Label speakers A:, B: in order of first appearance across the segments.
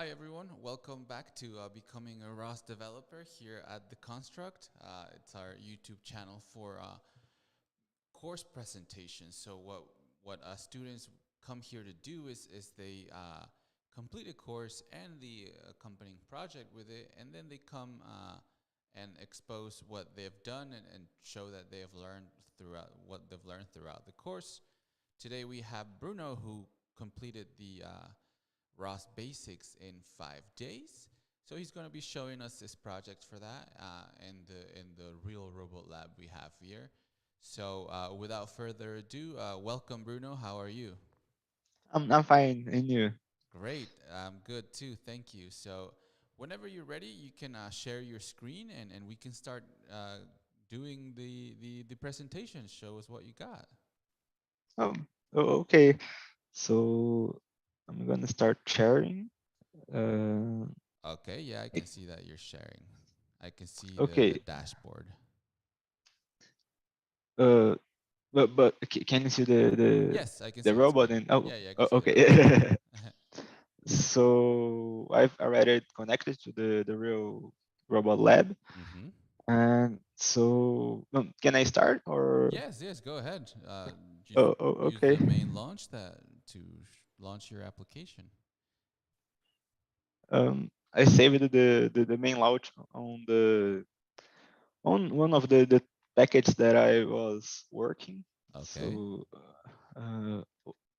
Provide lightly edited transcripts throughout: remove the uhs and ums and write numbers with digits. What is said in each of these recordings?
A: Hi everyone, welcome back to Becoming a ROS Developer here at The Construct. It's our YouTube channel for course presentations. So what students come here to do is they complete a course and the accompanying project with it, and then they come and expose what they've done and show that they have learned throughout what they've learned throughout the course. Today we have Bruno, who completed the ROS Basics in 5 days. So he's going to be showing us this project for that in the real robot lab we have here. So without further ado, welcome Bruno. How are you?
B: I'm fine, and you?
A: Great. I'm good too. Thank you. So whenever you're ready, you can share your screen and we can start doing the presentation. Show us what you got.
B: Oh, okay. So I'm gonna start sharing. Uh,
A: Okay. Yeah, I can see that you're sharing. I can see the
B: okay.
A: dashboard.
B: Uh, but can you see
A: Yes, I can
B: the
A: see the
B: robot?
A: screen.
B: And oh,
A: Yeah, yeah, I can see the robot.
B: okay. So I've already connected to the real robot lab,
A: Mm-hmm.
B: and so can I start or?
A: Yes, yes, go ahead. Just
B: Oh,
A: use
B: okay.
A: the main launch that to launch your application.
B: I saved the main launch on on one of the packets that I was working.
A: Okay.
B: So,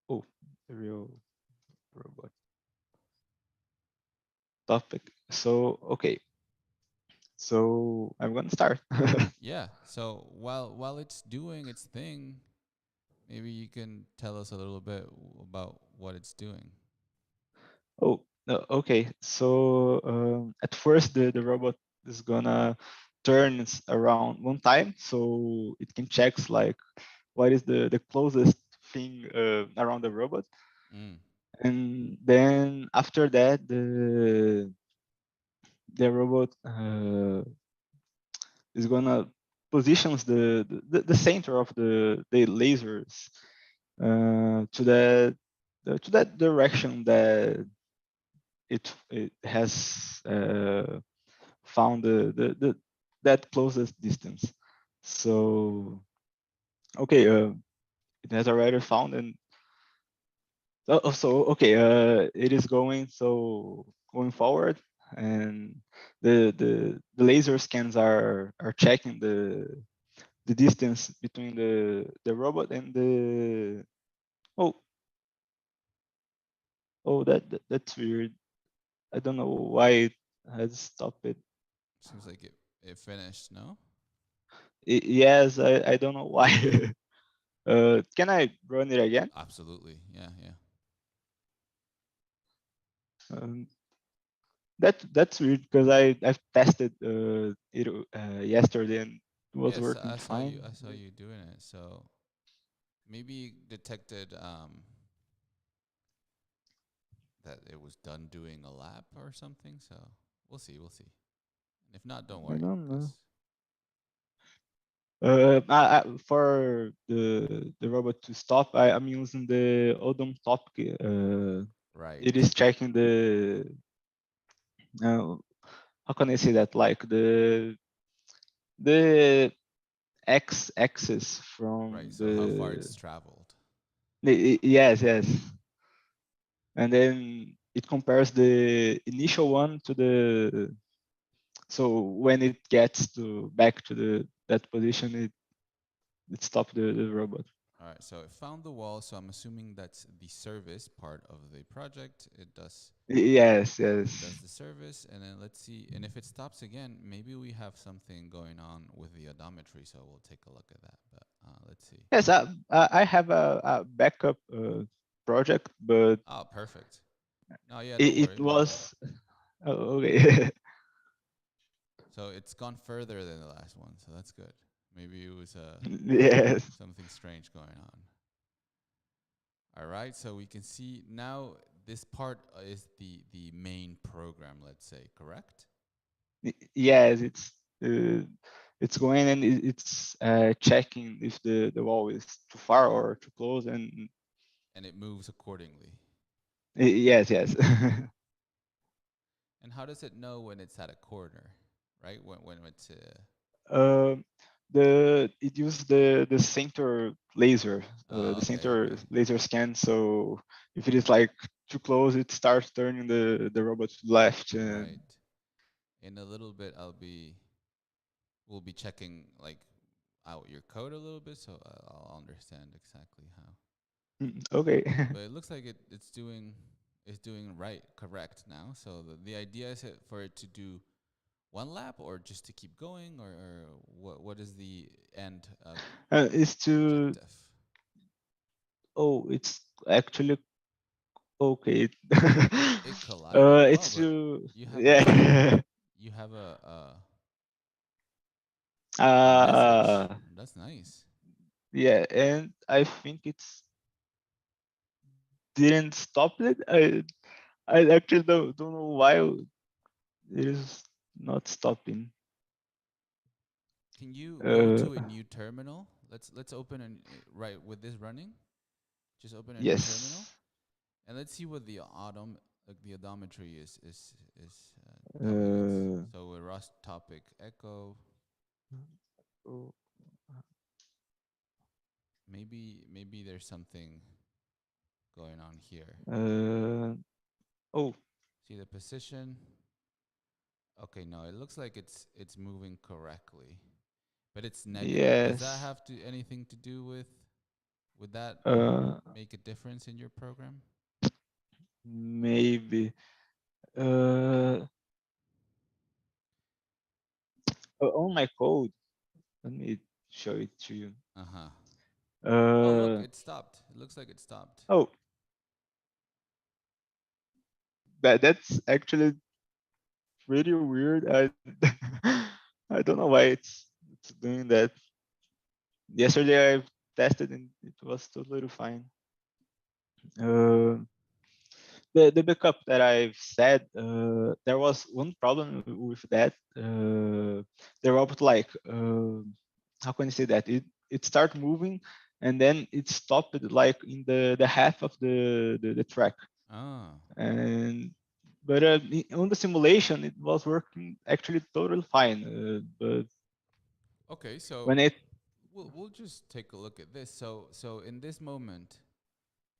B: oh, the real robot topic. So, okay. So I'm gonna start.
A: Yeah. So while it's doing its thing, maybe you can tell us a little bit about what it's doing.
B: Oh, no, okay. So at first, the robot is gonna turn around one time, so it can checks like what is the closest thing around the robot,
A: Mm.
B: and then after that, the robot is gonna positions the center of the lasers to that direction that it has found the that closest distance. So okay, it has already found, and so okay, it is going forward, and the laser scans are checking the distance between the robot and the oh that's weird. I don't know why it has stopped it.
A: Seems like it finished, no?
B: Yes, I don't know why. Can I run it again?
A: Absolutely. Yeah, yeah.
B: Um, that's weird because I've tested it yesterday and it was
A: Yes,
B: working fine.
A: I saw you doing it. So maybe you detected that it was done doing a lap or something. So we'll see, we'll see. If not, don't
B: I
A: worry,
B: don't know.
A: because
B: For the robot to stop, I'm using the odom topic. It
A: right,
B: is checking uh, how can I say that, like the x-axis
A: right.
B: from
A: So how far it's traveled.
B: yes, yes, and then it compares the initial one to the, so when it gets to back to the that position, it stops the robot.
A: All right. So it found the wall. So I'm assuming that's the service part of the project.
B: Yes,
A: It does
B: yes,
A: the service, and then let's see. And if it stops again, maybe we have something going on with the odometry. So we'll take a look at that. But let's see.
B: yes. I have a backup project, but
A: Oh, perfect. No, yeah, don't
B: it
A: worry.
B: was okay.
A: So it's gone further than the last one. So that's good. Maybe it was
B: Yes.
A: something strange going on. All right, so we can see now this part is the main program, let's say, correct?
B: Yes, it's going and it's checking if the wall is too far or too close, and
A: And it moves accordingly.
B: yes, yes.
A: And how does it know when it's at a corner, right? When it's
B: Um, the it uses the center laser,
A: oh,
B: the
A: okay,
B: center
A: okay,
B: laser scan. So if it is like too close, it starts turning the robot to the left. And
A: right. In a little bit, we'll be checking like out your code a little bit, so I'll understand exactly how.
B: Okay.
A: But it looks like it's doing correct now. So the idea is for it to do one lap or just to keep going, or what is the end
B: Is to
A: objective?
B: it's actually okay.
A: It collided. Oh,
B: It's
A: but
B: to
A: you have a
B: yeah.
A: you have a message.
B: uh
A: That's nice.
B: yeah, and I think it's didn't stop it. I actually don't know why it is not stopping.
A: Can you go
B: Uh,
A: to a new terminal? Let's open right with this running. Just open a new terminal
B: yes.
A: and let's see what the like the odometry is telling us.
B: Uh,
A: So with ROS topic echo,
B: oh,
A: maybe there's something going on here.
B: uh, oh,
A: See the position. Okay, no, it looks like it's moving correctly, but it's negative. Does that
B: yes.
A: have to anything to do with would that
B: Uh,
A: make a difference in your program?
B: maybe. Uh, on my code, let me show it to you.
A: Uh-huh. Oh, look,
B: Uh,
A: it stopped. It looks like it stopped.
B: oh, that's actually pretty weird. I don't know why it's doing that. Yesterday I tested and it was totally fine. Uh, the backup that I've said, there was one problem with that. The robot like how can I say that it started moving and then it stopped like in the half of the track.
A: Ah.
B: And but on the simulation it was working actually totally fine. But
A: Okay, so
B: when it
A: we'll just take a look at this. So in this moment,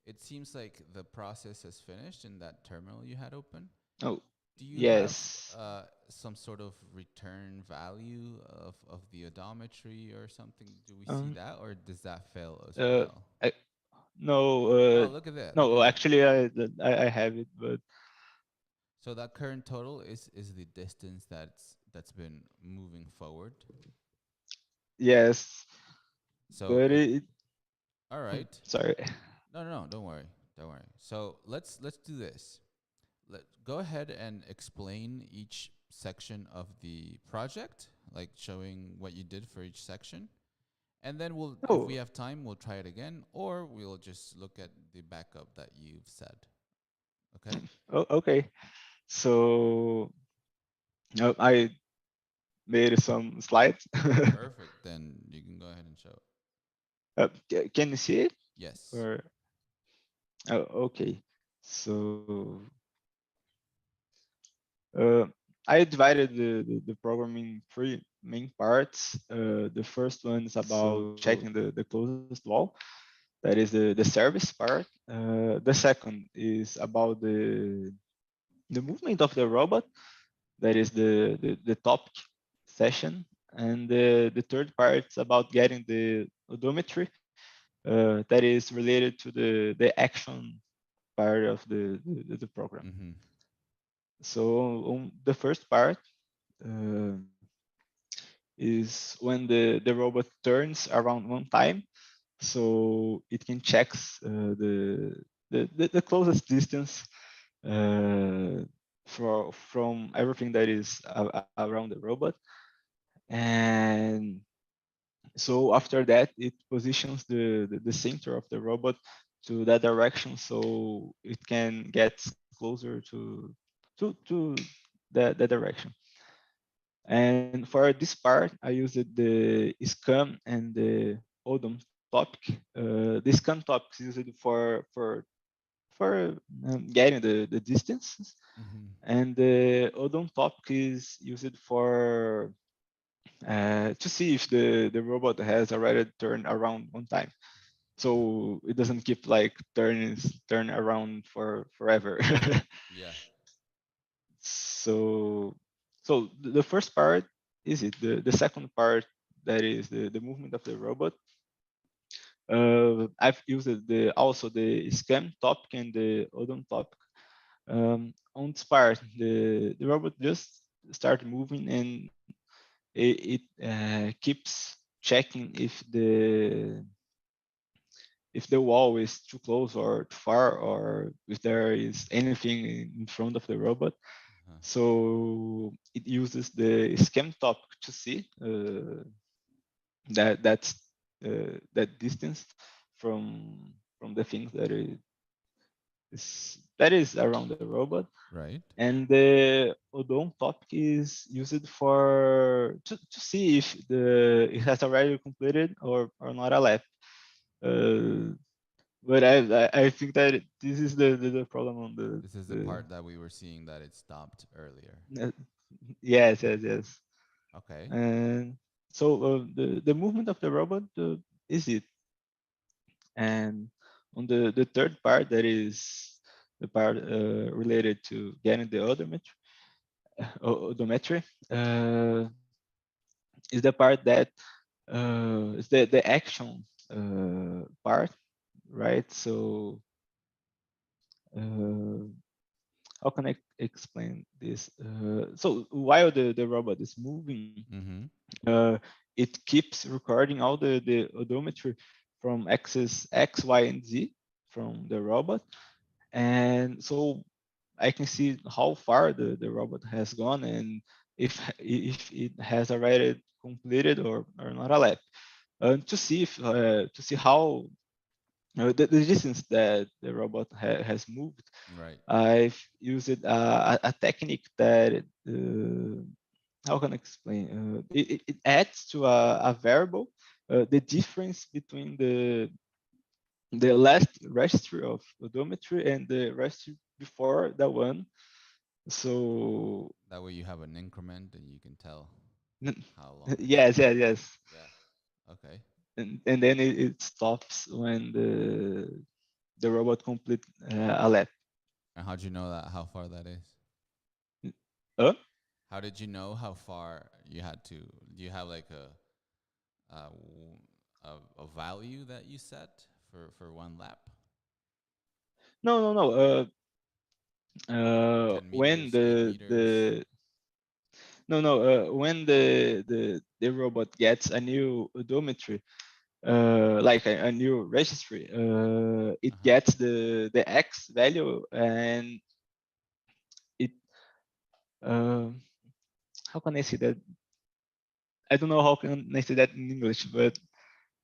A: it seems like the process has finished in that terminal you had open.
B: oh
A: Do you have
B: yes
A: some sort of return value of the odometry or something? Do we see
B: um
A: that, or does that fail as
B: uh
A: well?
B: I, no
A: Oh, look at that! Look
B: no
A: at that!
B: actually I have it but
A: So that current total is the distance that's been moving forward.
B: yes
A: So
B: but
A: it
B: it
A: all right.
B: sorry.
A: No, no, no. Don't worry. Don't worry. So let's do this. Go ahead and explain each section of the project, like showing what you did for each section. And then if we
B: Oh,
A: have time, we'll try it again, or we'll just look at the backup that you've said. Okay?
B: okay. So I made some slides.
A: Perfect. Then you can go ahead and show it.
B: Can you see it?
A: Yes.
B: Or okay. So uh, I divided the program in three main parts. The first one is about checking the closest wall. That is the service part. The second is about the movement of the robot. That is the top session. And the third part is about getting the odometry. That is related to the action part of the program.
A: Mm-hmm.
B: So on the first part uh, is when the robot turns around one time, so it can check the closest distance from everything that is around the robot. And so after that, it positions the center of the robot to that direction, so it can get closer to the direction. And for this part, I used the scan and the odom topic. The scan topic is used for for getting the distance,
A: Mm-hmm.
B: and the odon topic is used for to see if the robot has already turned around one time, so it doesn't keep like turn around for forever.
A: Yeah.
B: So the first part is it. The second part, that is the movement of the robot. I've used the also the scan topic and the odon topic. On this part, the robot just start moving, and it keeps checking if the wall is too close or too far, or if there is anything in front of the robot.
A: Uh-huh.
B: So it uses the scan topic to see that distance from the things that is around the robot.
A: Right.
B: And the odon topic is used for to see if it has already completed or not a lap. Uh, but I think that this is the problem on
A: This is the
B: the
A: part that we were seeing that it stopped earlier.
B: uh, yes.
A: Okay.
B: And so the movement of the robot is it. And on the third part, that is the part related to getting the odometry, uh, is the part that is the action part, right? So uh, how can I explain this? So while the robot is moving,
A: Mm-hmm.
B: it keeps recording all the odometry from axis X, Y, and Z from the robot. And so I can see how far the robot has gone, and if it has already completed or not a lap. To see how the distance that the robot has moved.
A: Right.
B: I've used a technique that how can I explain? It adds to a variable the difference between the last registry of odometry and the registry before that one. So
A: That way you have an increment and you can tell how long it's
B: yes,
A: yeah. Okay.
B: and then it stops when the robot complete a lap.
A: And how'd you know that how far that is?
B: Uh,
A: How did you know how far you had to? Do you have like a a value that you set for one lap?
B: no.
A: Ten
B: When
A: meters, 8 meters.
B: when the robot gets a new odometry, like a new registry, it
A: Uh huh.
B: gets the X value, and it uh, how can I say that? I don't know how can I say that in English, but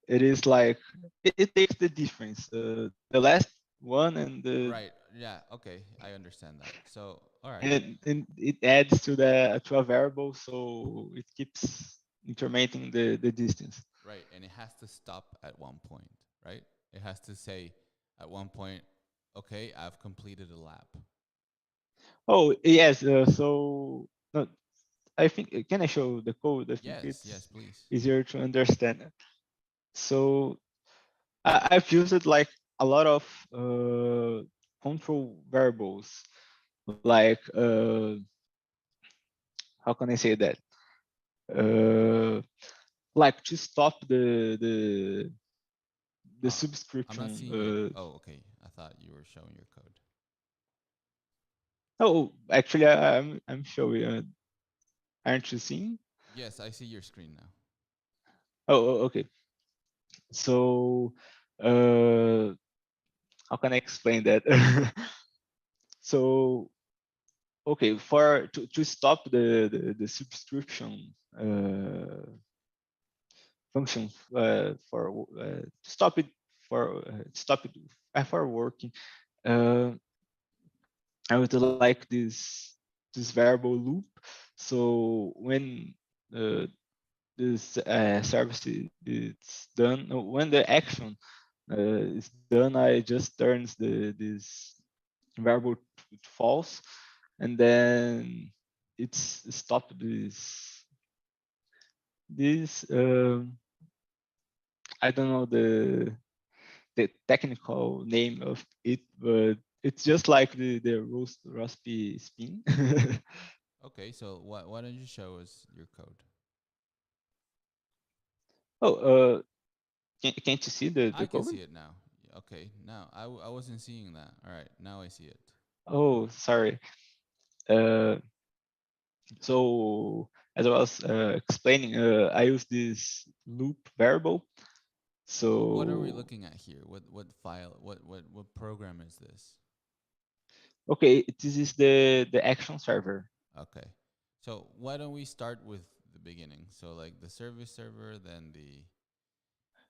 B: it is like it takes the difference, the last one
A: Right. Yeah. Okay. I understand that. So, all right.
B: and it adds to a variable, so it keeps incrementing the distance.
A: Right. And it has to stop at one point, right? It has to say at one point, okay, I've completed a lap.
B: Oh yes, so no, I think can I show the code? I think
A: Yes. Yes,
B: it's
A: please.
B: easier to understand. So I've used it like a lot of control variables, like how can I say that? Uh, like to stop the
A: Oh, I'm not
B: subscription.
A: seeing your. Oh, okay. I thought you were showing your code.
B: Oh, actually, I'm showing. Aren't you seeing?
A: Yes, I see your screen now.
B: Okay. So uh, how can I explain that? So okay, to stop the subscription function to stop it for working, uh, I would like this variable loop. So when uh, this service is done, no, when the action is done, I just turns this. variable to false, and then it's stop this I don't know the technical name of it, but it's just like the ROS spin.
A: Okay, so why don't you show us your code?
B: Oh, can't you see the
A: I can
B: code?
A: see it now. Okay, now I wasn't seeing that. All right, now I see it.
B: Oh, sorry. Uh, so as I was explaining, I use this loop variable.
A: What are we
B: So
A: looking at here? What file? What program is this?
B: okay, this is the action server.
A: Okay, so why don't we start with the beginning? So like the service server, then the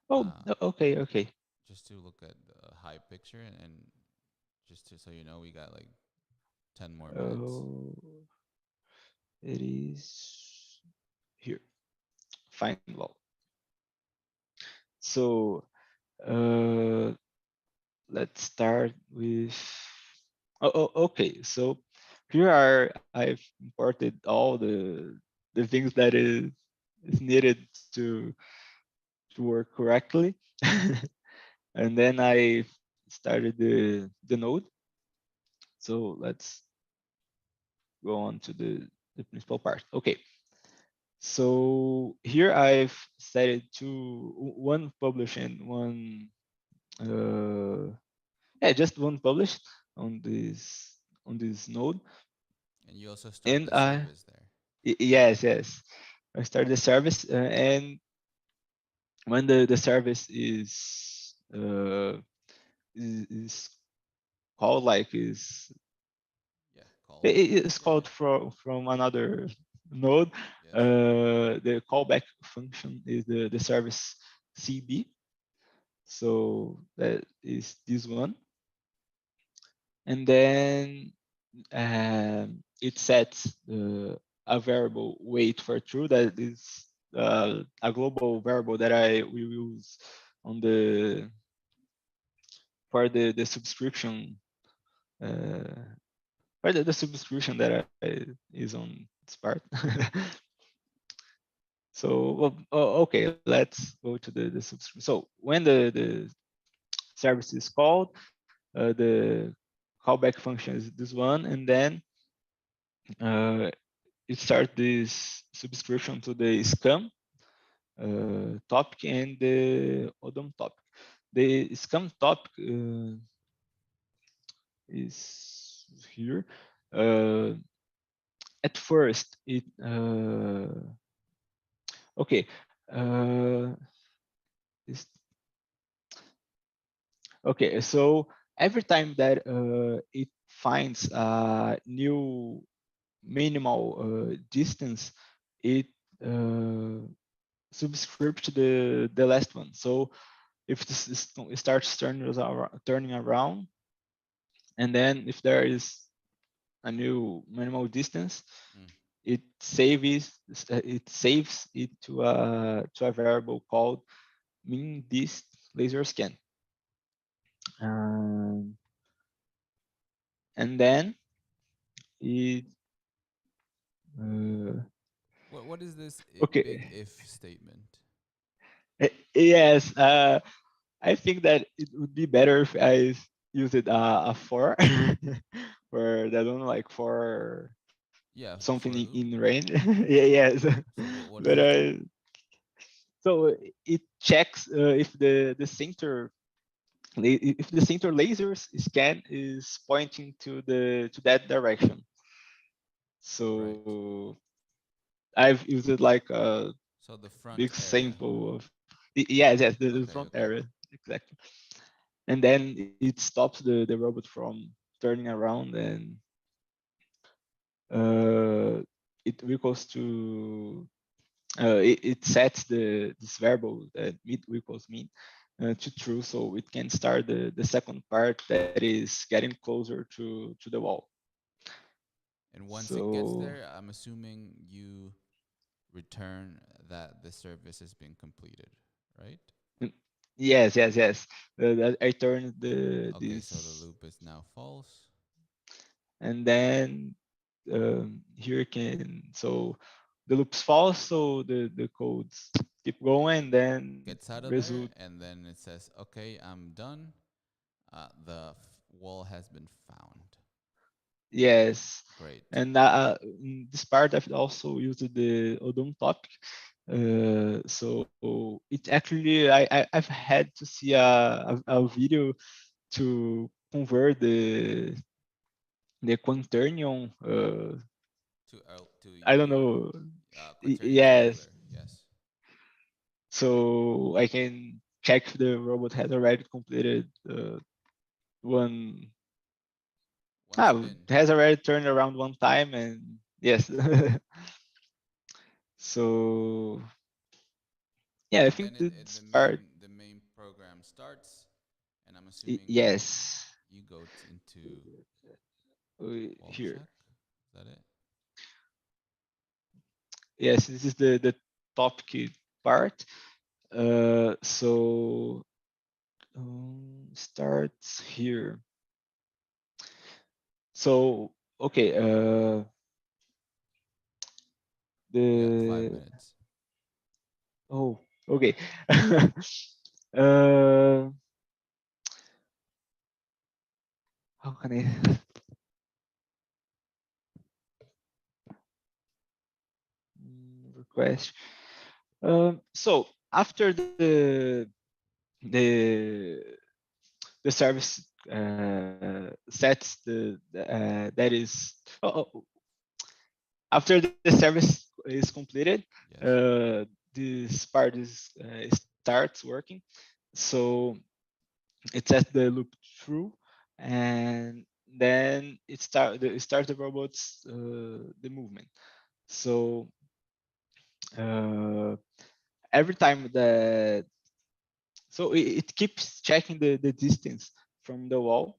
B: Oh,
A: uh,
B: okay.
A: just to look at the high picture and just to, so you know, we got like 10 more minutes.
B: Oh, it is here. Find wall. So uh, let's start with. Okay. So here are I've imported all the things that is needed to work correctly, and then I started the node. So let's go on to the principal part. Okay. So here I've set it to one publish and one uh, yeah, just one publish on this node.
A: And you also start
B: And
A: the service there.
B: yes, I start the service, and when the service is called, like is
A: Yeah, called.
B: it's called from another node.
A: Yes.
B: The callback function is the service cb. So that is this one, and then it sets a variable wait for true. That is a global variable that I will use on the subscription uh, for the subscription that is on this part. So okay, let's go to the subscription. So when the service is called, the callback function is this one, and then uh, it starts this subscription to the scam topic and the odom topic. The scam topic is here. Uh, at first, it okay. Uh, this, okay, so every time that it finds a new minimal distance, it uh, subscript the last one. So if this it starts turning around, and then if there is a new minimal distance,
A: Mm.
B: it saves it to a variable called min dist laser scan, um, and then it uh,
A: What is this big
B: okay.
A: if statement?
B: Yes, I think that it would be better if I use it a for for that one, like for
A: Yeah,
B: something
A: for loop.
B: in range. Yeah, yes.
A: So what
B: But
A: does it do?
B: so it checks if the center if the center lasers scan is pointing to that direction.
A: Right.
B: So I've used it like a
A: So the front
B: big
A: area.
B: sample of yes, the
A: Okay,
B: front
A: okay.
B: area exactly. And then it stops the robot from turning around, and uh, it equals to it sets this variable that mid equals mean to true, so it can start the second part that is getting closer to the wall.
A: And once it gets
B: So
A: there, I'm assuming you return that the service has been completed, right?
B: mm, yes. I turned the
A: Okay, so the
B: this
A: loop is now false.
B: and then here can, so the loop's false, so the codes keep going, then
A: Gets out of
B: result.
A: there, and then it says, "Okay, I'm done. The wall has been found."
B: Yes,
A: Great.
B: and in this part I've also used the odom topic. So it actually I've had to see a video to convert the quaternion.
A: To
B: I don't know.
A: quaternion to
B: Yes,
A: Euler. Yes.
B: so I can check if the robot has already completed one.
A: One spin.
B: Has already turned around one time, and yes. So yeah, I
A: And
B: think
A: then
B: this part.
A: the main program starts, and I'm assuming
B: Yes,
A: you go into wall
B: here.
A: check. Is that it?
B: Yes, this is the top key part. So starts here. So okay,
A: We got five
B: the
A: minutes.
B: oh okay. uh, how can I request? So after the the service sets that is after the service is completed,
A: Yes.
B: this part is starts working. So it sets the loop through, and then it starts the robot's the movement. So uh, every time that so it keeps checking the distance from the wall,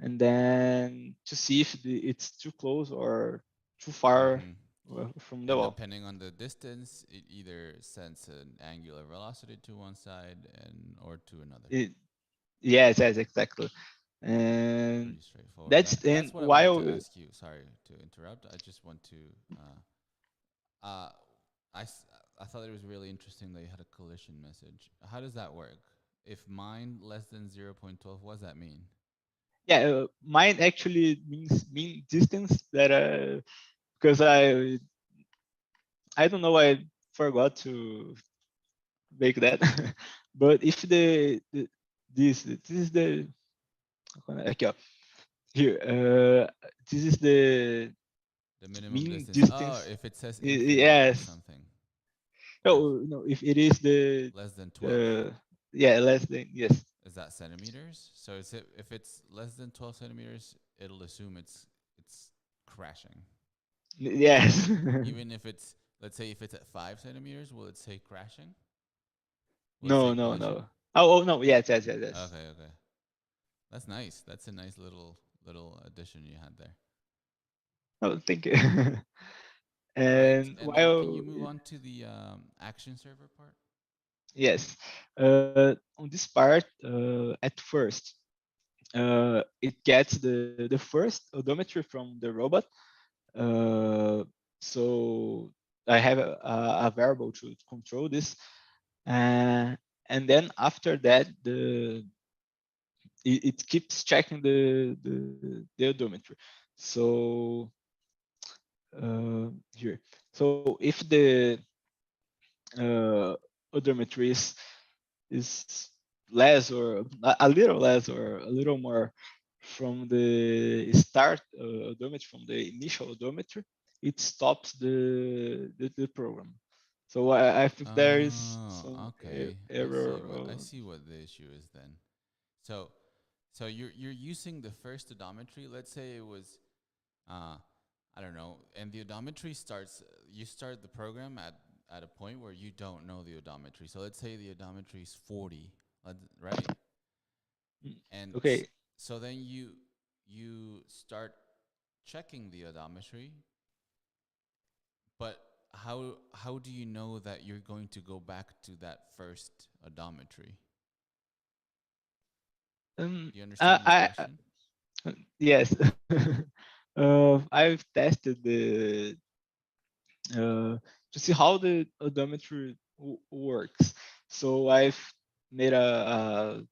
B: and then to see if it's too close or too far
A: Mm-hmm.
B: from the
A: And
B: wall.
A: depending on the distance, it either sends an angular velocity to one side and or to another.
B: It, yes, yes, exactly. And
A: Pretty straightforward.
B: that's
A: That's what I wanted to
B: while
A: ask you. Sorry to interrupt. I just want to. Uh, I s- I thought it was really interesting that you had a collision message. How does that work? If mine less than 0.12, what does that mean?
B: yeah, mine actually mean distance that because I don't know, I forgot to make that. But if this is the aqui, ó, here this is the
A: The minimum
B: mean
A: distance. Oh,
B: distance.
A: if it says infinite or
B: Yes.
A: something, or if
B: No, no. If it is
A: less than 12.
B: the yeah, less than, yes.
A: Is that centimeters? So is it if it's less than 12 centimeters, it'll assume it's crashing.
B: Yes.
A: Even if it's, let's say if it's at 5 centimeters, will it say crashing? Will it say
B: No, no,
A: collision?
B: no. Oh, no. Yes, yes, yes, yes.
A: Okay, okay. That's nice. That's a nice little addition you had there.
B: Oh, thank you.
A: All right,
B: And
A: and then can
B: while
A: you move on to the action server part?
B: yes, on this part, at first, it gets the first odometry from the robot. Uh, so I have a variable to control this, uh, and then after that, it keeps checking the odometry. So here, so if the uh, odometry is less or a little less or a little more from the start odometry, from the initial odometry, it stops the program. So I think there is
A: Oh,
B: some
A: okay.
B: error.
A: I see what the issue is then. So you're using the first odometry. Let's say it was uh I don't know, and the odometry starts you start the program at a point where you don't know the odometry. So let's say the odometry is 40, right? And
B: Okay.
A: so then you start checking the odometry, but how do you know that you're going to go back to that first odometry?
B: Um,
A: Do you understand this
B: I
A: question?
B: yes. I've tested the to see how the odometry works. So I've made a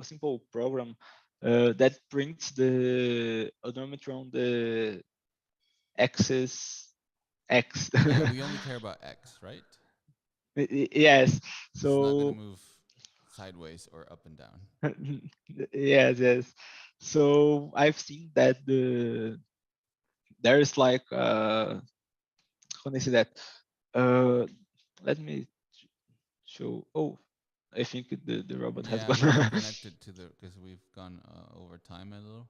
B: simple program that prints the odometry on the axis X.
A: Yeah, we only care about X, right?
B: Yes.
A: It's not gonna
B: So
A: move sideways or up and down.
B: yes, yes. So I've seen that there's like how do I say that? Uh, Let me show. Oh, I think the robot has
A: Yeah, we're
B: gone.
A: not connected to the because we've gone over time a little.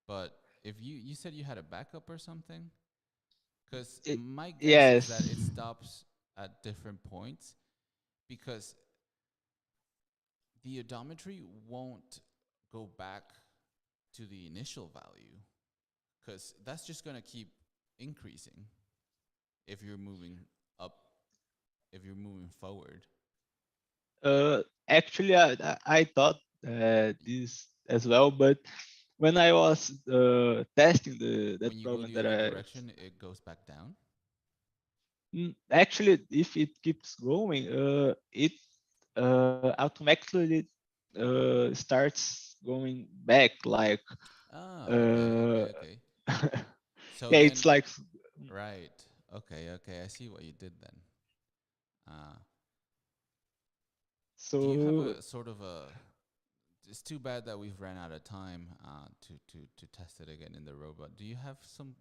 A: But if you said you had a backup or something, because
B: It-
A: my guess is that
B: yes.
A: it stops at different points because the odometry won't go back to the initial value because that's just gonna keep increasing if you're moving up, if you're moving forward.
B: Actually, I thought this as well, but when I was testing the that
A: When you go
B: program
A: the
B: that
A: other direction, it goes back down.
B: actually, if it keeps going, it automatically starts going back like
A: Oh, okay,
B: uh,
A: okay, okay. So
B: yeah, it's
A: then,
B: like
A: right. Okay, okay. I see what you did then. Uh, do you have
B: so.
A: a sort of a? It's too bad that we've ran out of time to test it again in the robot. Do you have some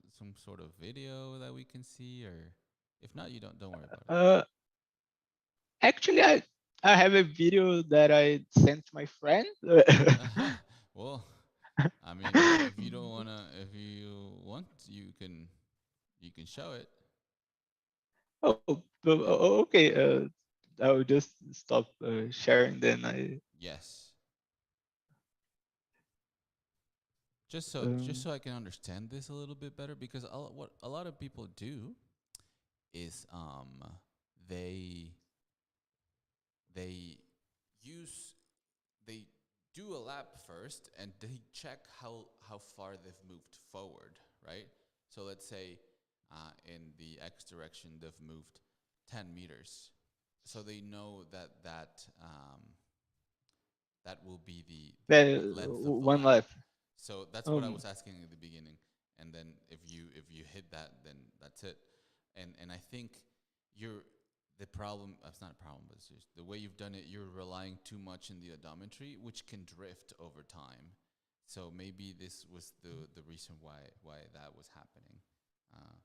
A: sort of video that we can see, or if not, you don't worry about
B: Uh, Actually, I have a video that I sent to my friend.
A: it. Well, I mean, if you don't wanna, if you want, you can show it.
B: Okay. I will just stop sharing. Then I.
A: Yes. Just
B: Um,
A: so I can understand this a little bit better, because what a lot of people do is they they use they do a lap first and they check how far they've moved forward, right? So let's say in the X direction they've moved 10 meters, so they know that will be the length of the
B: one
A: lap.
B: left.
A: So that's what I
B: Um,
A: was asking in the beginning. And then if you hit that, then that's it. And I think you're the problem. That's not a problem, but it's just the way you've done it. You're relying too much in the odometry, which can drift over time. So maybe this was the reason why that was happening. Uh,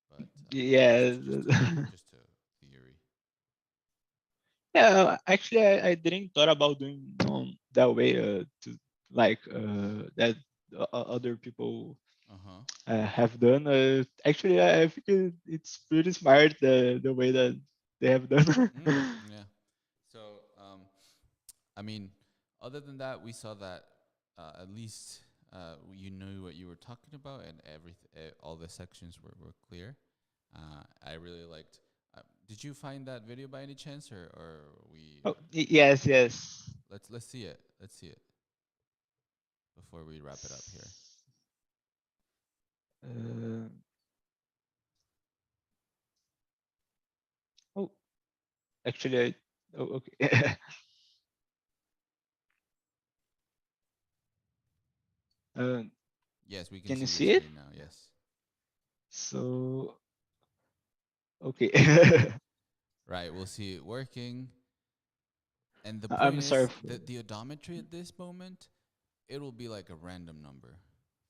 A: but
B: yeah.
A: just a theory.
B: Yeah. Actually, I didn't thought about doing that way. To like that other people
A: Uh huh.
B: have done. Actually, I think it's pretty smart the way that they have done.
A: Yeah. So I mean, other than that, we saw that at least you knew what you were talking about, and all the sections were clear. I really liked. Did you find that video by any chance, or we?
B: Oh, yes, yes.
A: Let's see it. Let's see it before we wrap it up here.
B: Uh, oh, actually, oh, okay. uh,
A: Yes, we can
B: can you
A: see your
B: see it?
A: screen now. Yes.
B: So, okay.
A: Right. We'll see it working. And the
B: I'm
A: point
B: sorry.
A: is that the odometry at this moment, it will be like a random number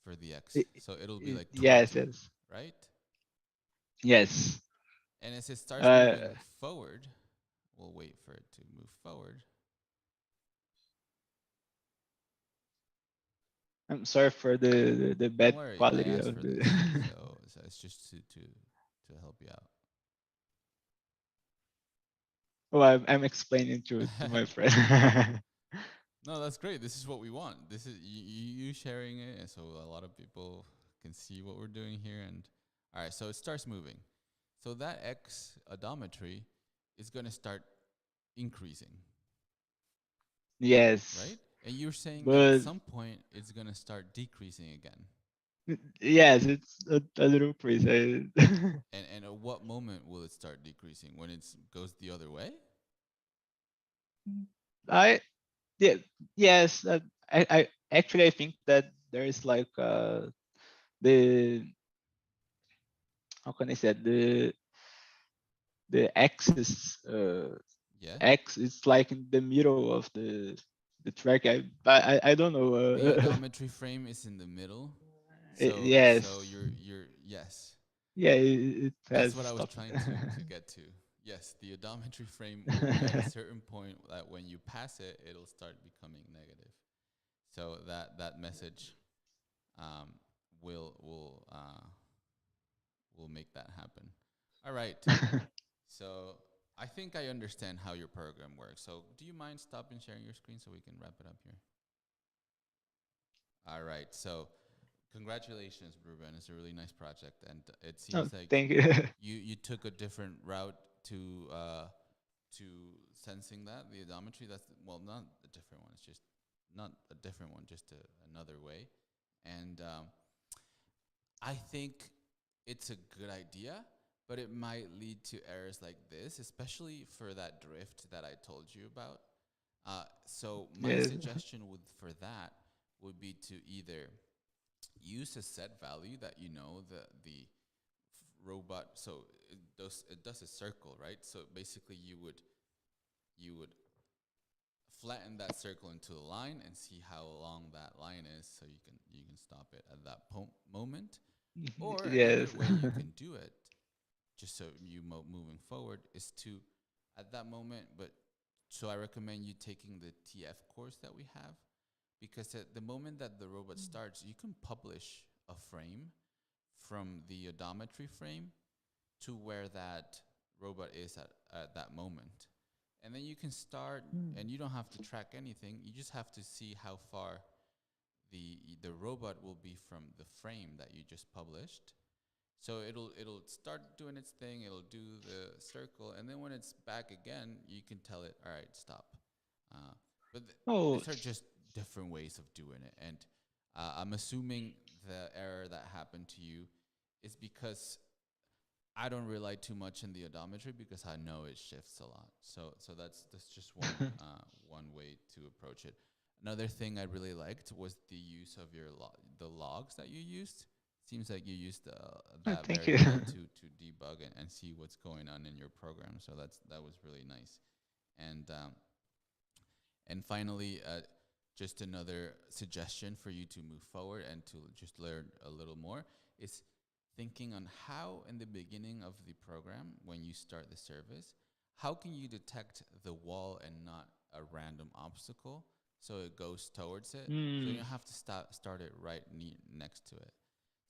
A: for the X. So it'll be like
B: Yes,
A: 20,
B: yes,
A: right?
B: yes.
A: And as it starts
B: Uh,
A: moving forward, we'll wait for it to move forward.
B: I'm sorry for the
A: Don't
B: bad
A: worry, I
B: quality
A: asked
B: of
A: for
B: the.
A: this, so it's just to help you
B: Oh, I'm explaining to
A: out.
B: my friend.
A: No, that's great. This is what we want. This is you sharing it, and so a lot of people can see what we're doing here. And all right, so it starts moving. So that X odometry is going to start increasing,
B: Yes,
A: right? And you're saying that at
B: but
A: some point it's going to start decreasing again.
B: Yes, it's a little crazy.
A: And at what moment will it start decreasing? When it goes the other way?
B: I yeah, yes. I actually I think that there is like the how can I say it? The axis
A: Yeah.
B: x is like in the middle of the track. I don't know.
A: The odometry frame is in the middle. So
B: Yes,
A: you're yes.
B: yeah, it
A: That's
B: has
A: what I was
B: stopped.
A: trying to get to. Yes, the odometry frame will be at a certain point that when you pass it, it'll start becoming negative. So that message um, will will uh, will make that happen. All right. So I think I understand how your program works. So do you mind stopping sharing your screen so we can wrap it up here? All right. So congratulations, Ruben. It's a really nice project, and it
B: Oh,
A: seems like
B: thank you.
A: you took a different route to sensing that the odometry. That's well, not a different one. It's just not a different one, just another way. And I think it's a good idea, but it might lead to errors like this, especially for that drift that I told you about. So my
B: Yes.
A: suggestion would for that would be to either use a set value that you know the robot. So it does a circle, right? So basically you would flatten that circle into a line and see how long that line is, so you can stop it at that moment. Or another
B: Yes.
A: way you can do it, just so you moving forward, is to at that moment. But so I recommend you taking the TF course that we have, because at the moment that the robot starts, you can publish a frame from the odometry frame to where that robot is at that moment. And then you can start, and you don't have to track anything. You just have to see how far the robot will be from the frame that you just published. So it'll start doing its thing. It'll do the circle, and then when it's back again, you can tell it, all right, stop. Uh, but
B: Oh,
A: these are just different ways of doing it, and I'm assuming the error that happened to you is because I don't rely too much in the odometry, because I know it shifts a lot. So that's just one way to approach it. Another thing I really liked was the use of the logs that you used. Seems like you used that
B: thank
A: very
B: you.
A: well to debug and see what's going on in your program. So that was really nice. And and finally, just another suggestion for you to move forward and to just learn a little more is thinking on how, in the beginning of the program, when you start the service, how can you detect the wall and not a random obstacle so it goes towards it? So you
B: Mm.
A: don't have to start it right next to it.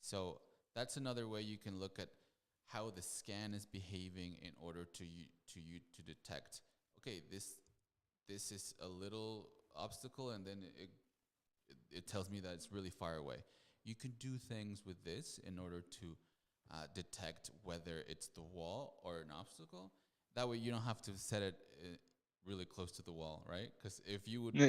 A: So that's another way you can look at how the scan is behaving in order to detect, okay, this is a little obstacle, and then it tells me that it's really far away. You can do things with this in order to detect whether it's the wall or an obstacle. That way you don't have to set it really close to the wall, right? Because if you would to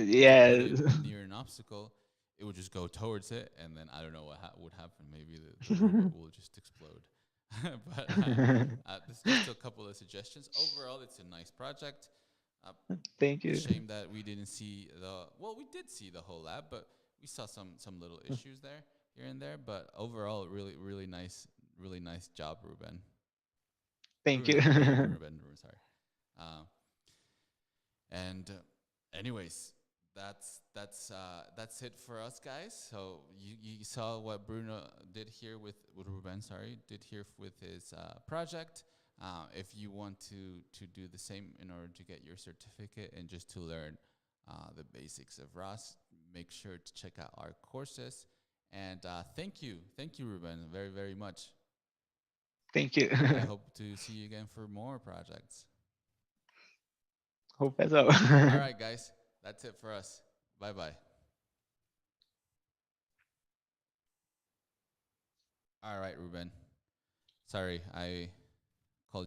A: put it
B: Yes.
A: near an obstacle, it would just go towards it, and then I don't know what would happen. Maybe the robot will just explode. But this is just a couple of suggestions. Overall, it's a nice project. Uh,
B: Thank
A: a
B: you.
A: shame that we didn't see we did see the whole lab, but we saw some little issues there, here and there. But overall, really nice job, Ruben.
B: Thank you.
A: Sorry. Uh, and anyways, that's it for us, guys. So you saw what Bruno did here with Ruben. Sorry, did here with his project. If you want to do the same in order to get your certificate and just to learn the basics of ROS, make sure to check out our courses. And thank you, Ruben, very very much.
B: Thank you.
A: I hope to see you again for more projects.
B: Hope as well.
A: All right, guys, that's it for us. Bye bye. All right, Ruben. Sorry, I